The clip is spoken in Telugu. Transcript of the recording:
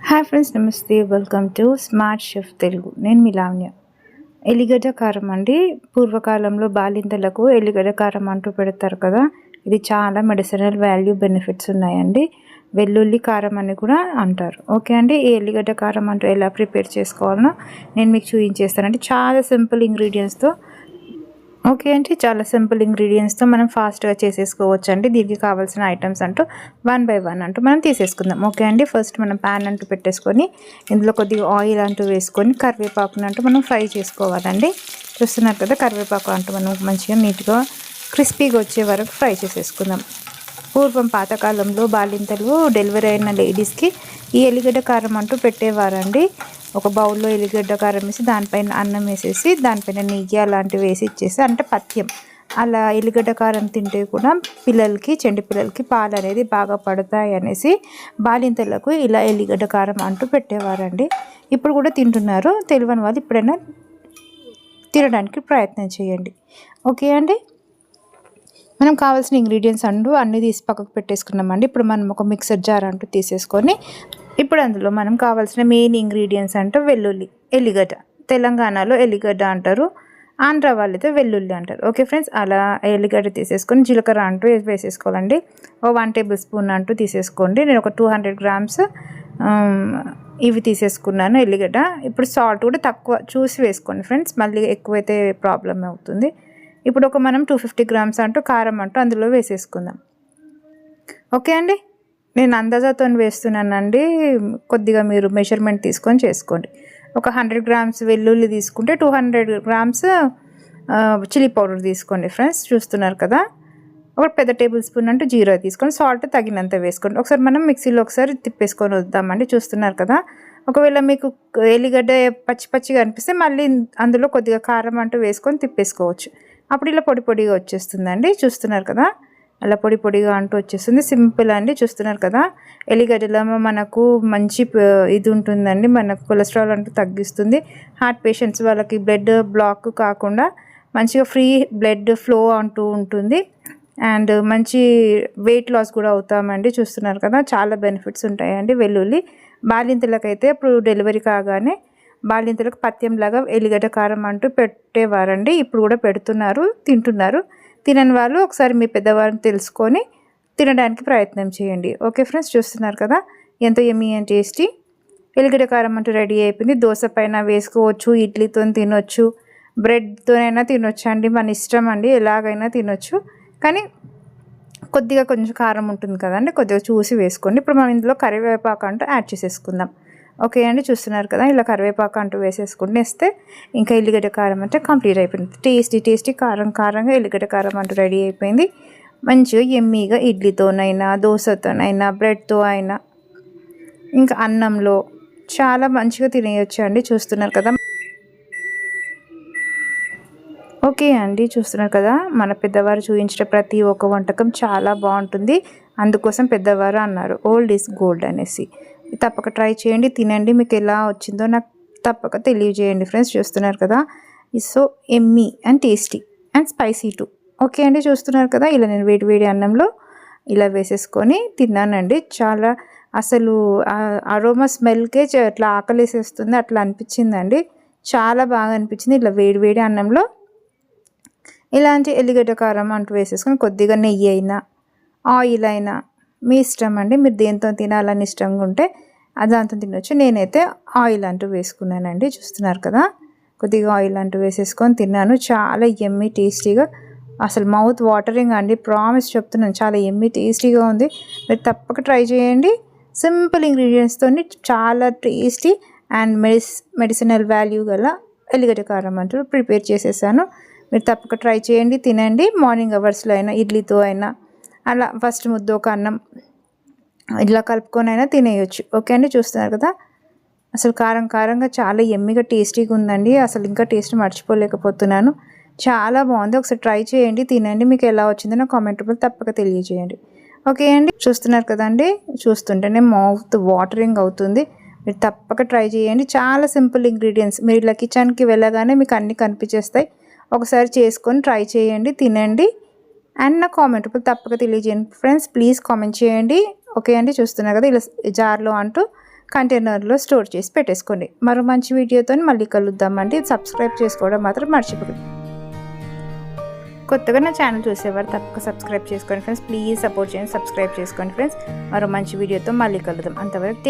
హాయ్ ఫ్రెండ్స్, నమస్తే. Welcome to smart chef Telugu. నేను మీ లావణ్య. ఎల్లిగడ్డ కారం అండి. పూర్వకాలంలో బాలింతలకు ఎల్లిగడ్డ కారం అంటూ పెడతారు కదా. ఇది చాలా మెడిసినల్ వాల్యూ బెనిఫిట్స్ ఉన్నాయండి. వెల్లుల్లి కారం అని కూడా అంటారు. ఓకే అండి, ఈ ఎల్లిగడ్డ కారం అంటూ ఎలా ప్రిపేర్ చేసుకోవాలనో నేను మీకు చూపించేస్తానండి. చాలా సింపుల్ ఇంగ్రీడియంట్స్తో. ఓకే అండి, చాలా సింపుల్ ఇంగ్రీడియంట్స్తో మనం ఫాస్ట్గా చేసేసుకోవచ్చు అండి. దీనికి కావాల్సిన ఐటమ్స్ అంటూ 1 by 1 అంటూ మనం తీసేసుకుందాం. ఓకే అండి, ఫస్ట్ మనం ప్యాన్ అంటూ పెట్టేసుకొని ఇందులో కొద్దిగా ఆయిల్ అంటూ వేసుకొని కరివేపాకుని అంటూ మనం ఫ్రై చేసుకోవాలండి. చూస్తున్నారు కదా, కరివేపాకు అంటూ మనం మంచిగా నీట్గా క్రిస్పీగా వచ్చే వరకు ఫ్రై చేసేసుకుందాం. పూర్వం పాతకాలంలో బాలింతలు డెలివరీ అయిన లేడీస్కి ఈ ఎల్లిగడ్డ కారం అంటూ పెట్టేవారండి. ఒక బౌల్లో ఎల్లిగడ్డ కారం వేసి దానిపైన అన్నం వేసేసి దానిపైన నెయ్యి అలాంటివి వేసి ఇచ్చేసి, అంటే పథ్యం. అలా ఎల్లిగడ్డ కారం తింటే కూడా పిల్లలకి, చెండి పిల్లలకి పాలు అనేది బాగా పడతాయి అనేసి బాలింతలకు ఇలా ఎల్లిగడ్డ కారం అంటూ పెట్టేవారండి. ఇప్పుడు కూడా తింటున్నారు. తెలియని వాళ్ళు ఇప్పుడైనా తినడానికి ప్రయత్నం చేయండి. ఓకే అండి, మనం కావాల్సిన ఇంగ్రీడియంట్స్ అంటూ అన్నీ తీసి పక్కకు పెట్టేసుకున్నామండి. ఇప్పుడు మనం ఒక మిక్సర్ జార్ అంటూ తీసేసుకొని ఇప్పుడు అందులో మనం కావాల్సిన మెయిన్ ఇంగ్రీడియంట్స్ అంటూ వెల్లుల్లి, ఎల్లిగడ్డ. తెలంగాణలో ఎల్లిగడ్డ అంటారు, ఆంధ్ర వాళ్ళైతే వెల్లుల్లి అంటారు. ఓకే ఫ్రెండ్స్, అలా ఎల్లిగడ్డ తీసేసుకొని జీలకర్ర అంటూ వేసేసుకోవాలండి. ఓ 1 టేబుల్ స్పూన్ అంటూ తీసేసుకోండి. నేను ఒక 200 గ్రామ్స్ ఇవి తీసేసుకున్నాను ఎల్లిగడ్డ. ఇప్పుడు సాల్ట్ కూడా తక్కువ చూసి వేసుకోండి ఫ్రెండ్స్, మళ్ళీ ఎక్కువైతే ప్రాబ్లం అవుతుంది. ఇప్పుడు మనం 250 గ్రామ్స్ అంటూ కారం అంటూ అందులో వేసేసుకుందాం. ఓకే అండి, నేను అందాజాతో వేస్తున్నానండి. కొద్దిగా మీరు మెజర్మెంట్ తీసుకొని చేసుకోండి. ఒక 100 గ్రామ్స్ వెల్లుల్లి తీసుకుంటే 200 గ్రామ్స్ చిల్లీ పౌడర్ తీసుకోండి ఫ్రెండ్స్. చూస్తున్నారు కదా, ఒక పెద్ద టేబుల్ స్పూన్ అంటూ జీరా తీసుకొని సాల్ట్ తగినంత వేసుకోండి. ఒకసారి మనం మిక్సీలో ఒకసారి తిప్పేసుకొని వద్దామండి. చూస్తున్నారు కదా, ఒకవేళ మీకు ఎల్లిగడ్డ పచ్చి పచ్చిగా అనిపిస్తే మళ్ళీ అందులో కొద్దిగా కారం అంటూ వేసుకొని తిప్పేసుకోవచ్చు. అప్పుడు ఇలా పొడి పొడిగా వచ్చేస్తుందండి. చూస్తున్నారు కదా, అలా పొడి పొడిగా అంటూ వచ్చేస్తుంది. సింపుల్ అండి. చూస్తున్నారు కదా, ఎల్లిగడ్డలో మనకు మంచి ఇది ఉంటుందండి. మనకు కొలెస్ట్రాల్ అంటూ తగ్గిస్తుంది. హార్ట్ పేషెంట్స్ వాళ్ళకి బ్లడ్ బ్లాక్ కాకుండా మంచిగా ఫ్రీ బ్లడ్ ఫ్లో అంటూ ఉంటుంది. అండ్ మంచి వెయిట్ లాస్ కూడా అవుతామండి. చూస్తున్నారు కదా, చాలా బెనిఫిట్స్ ఉంటాయండి వెల్లుల్లి. బాలింతలకైతే ఇప్పుడు డెలివరీ కాగానే బాలింతలకు పథ్యంలాగా ఎల్లిగడ్డ కారం అంటూ పెట్టేవారండి. ఇప్పుడు కూడా పెడుతున్నారు, తింటున్నారు. తినని వాళ్ళు ఒకసారి మీ పెద్దవారిని తెలుసుకొని తినడానికి ప్రయత్నం చేయండి. ఓకే ఫ్రెండ్స్, చూస్తున్నారు కదా, ఎంతో యమ్మీ అండ్ టేస్టీ ఎల్లిగడ్డ కారం అంటూ రెడీ అయిపోయింది. దోశ పైన వేసుకోవచ్చు, ఇడ్లీతో తినొచ్చు, బ్రెడ్తోనైనా తినొచ్చు అండి. మన ఇష్టం అండి, ఎలాగైనా తినొచ్చు. కానీ కొద్దిగా కొంచెం కారం ఉంటుంది కదండి, కొద్దిగా చూసి వేసుకోండి. ఇప్పుడు మనం ఇందులో కరివేపాకు అంటూ యాడ్ చేసేసుకుందాం. ఓకే అండి, చూస్తున్నారు కదా, ఇలా కరివేపాకు అంటూ వేసేసుకుంటే ఇంకా ఎల్లిగడ్డ కారం అంటే కంప్లీట్ అయిపోయింది. టేస్టీ కారంగా ఎల్లిగడ్డ కారం అంటూ రెడీ అయిపోయింది. మంచిగా యమ్మీగా ఇడ్లీతోనైనా, దోశతోనైనా, బ్రెడ్తో అయినా, ఇంకా అన్నంలో చాలా మంచిగా తినేయచ్చు అండి. చూస్తున్నారు కదా. ఓకే అండి, చూస్తున్నారు కదా, మన పెద్దవారు చూపించిన ప్రతి ఒక్క వంటకం చాలా బాగుంటుంది. అందుకోసం పెద్దవారు అన్నారు, ఓల్డ్ ఈజ్ గోల్డ్ అనేసి. తప్పక ట్రై చేయండి, తినండి. మీకు ఎలా వచ్చిందో నాకు తప్పక తెలియజేయండి ఫ్రెండ్స్. చూస్తున్నారు కదా, so Emmy and tasty and spicy two. Okay అండి, చూస్తున్నారు కదా, ఇలా నేను వేడి అన్నంలో ఇలా వేసేసుకొని తిన్నానండి. చాలా అసలు అరోమా స్మెల్కే అట్లా ఆకలేసేస్తుంది, అట్లా అనిపించిందండి. చాలా బాగా అనిపించింది. ఇలా వేడి అన్నంలో ఇలాంటి ఎల్లిగడ్డ కారం అంటూ వేసేసుకొని కొద్దిగా నెయ్యి అయినా ఆయిల్ అయినా మీ ఇష్టం అండి. మీరు దేంతో తినాలని ఇష్టంగా ఉంటే దాంతో తినొచ్చు. నేనైతే ఆయిల్ అంటూ వేసుకున్నానండి. చూస్తున్నారు కదా, కొద్దిగా ఆయిల్ అంటూ వేసేసుకొని తిన్నాను. చాలా యమ్మీ టేస్టీగా, అసలు మౌత్ వాటరింగ్ అండి, ప్రామిస్ చెప్తున్నాను. చాలా యమ్మీ టేస్టీగా ఉంది. మీరు తప్పక ట్రై చేయండి. సింపుల్ ఇంగ్రీడియంట్స్తో చాలా టేస్టీ అండ్ మెడిసినల్ వాల్యూ గల ఎల్లిగడ్డ కారం అంటూ ప్రిపేర్ చేసేసాను. మీరు తప్పక ట్రై చేయండి, తినండి. మార్నింగ్ అవర్స్లో అయినా, ఇడ్లీతో అయినా, అలా ఫస్ట్ ముద్ద ఒక అన్నం ఇలా కలుపుకొని అయినా తినేయచ్చు. ఓకే అండి, చూస్తున్నారు కదా, అసలు కారంగా చాలా యమ్మీగా టేస్టీగా ఉందండి. అసలు ఇంకా టేస్ట్ మర్చిపోలేకపోతున్నాను. చాలా బాగుంది. ఒకసారి ట్రై చేయండి, తినండి. మీకు ఎలా వచ్చిందో నా కామెంట్ రూపంలో తప్పక తెలియజేయండి. ఓకే అండి, చూస్తున్నారు కదండి, చూస్తుంటేనే మౌత్ వాటరింగ్ అవుతుంది. మీరు తప్పక ట్రై చేయండి. చాలా సింపుల్ ఇంగ్రీడియంట్స్. మీరు ఇలా కిచెన్కి వెళ్ళగానే మీకు అన్నీ కనిపించేస్తాయి. ఒకసారి చేసుకొని ట్రై చేయండి, తినండి. అండ్ నా కామెంట్ తప్పక తెలియజేయండి ఫ్రెండ్స్. ప్లీజ్ కామెంట్ చేయండి. ఓకే అండి, చూస్తున్నారు కదా, ఇలా జార్లో అంటూ కంటైనర్లో స్టోర్ చేసి పెట్టేసుకోండి. మరో మంచి వీడియోతో మళ్ళీ కలుద్దామండి. సబ్స్క్రైబ్ చేసుకోవడం మాత్రం మర్చిపోకండి. కొత్తగా నా ఛానల్ చూసేవారు తప్పక సబ్స్క్రైబ్ చేసుకోండి ఫ్రెండ్స్. ప్లీజ్ సపోర్ట్ చేయండి, సబ్స్క్రైబ్ చేసుకోండి ఫ్రెండ్స్. మరో మంచి వీడియోతో మళ్ళీ కలుద్దాం. అంతవరకు